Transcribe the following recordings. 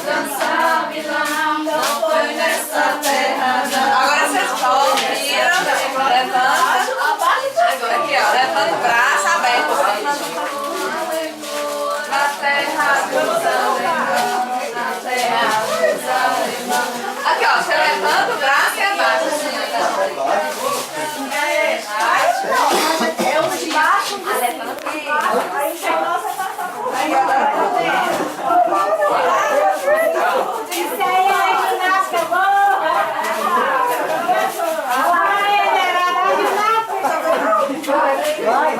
dançar milão, não foi nessa terra. Agora vocês viram, levanta. Agora aqui, ó, levanta o braço aberto. Na terra dos alemães, na terra dos alemães. Aqui, ó, você levanta o braço e abaixa. É o de baixo, levanta. Aí nossa passa por aí. Isso aí é ginástica boa. Vai.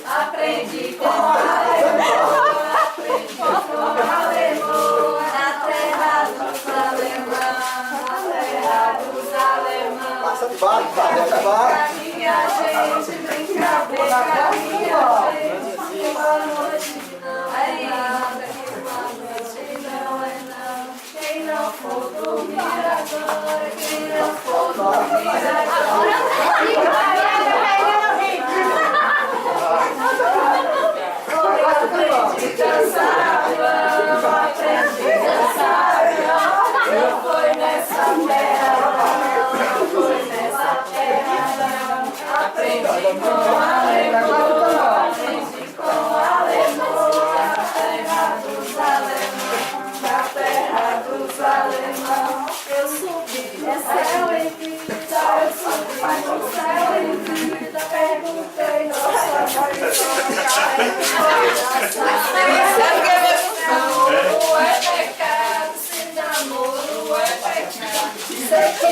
Aprendi com alemão, na terra dos alemães, Passa de barco, minha gente brincadeira, minha gente, uma noite não é nada, uma noite não é não. Quem não for dormir agora, quem não for dormir agora, aprendi a dançar, aprendi a dançar, não foi nessa terra, não foi nessa terra, aprendi com alemão, aprendi com alemão, na terra dos alemães, na terra dos alemães, eu subi no céu em vida, eu subi no céu em vida, perguntei, nossa, vai namoro é pecado, se namoro é pecado. Sei que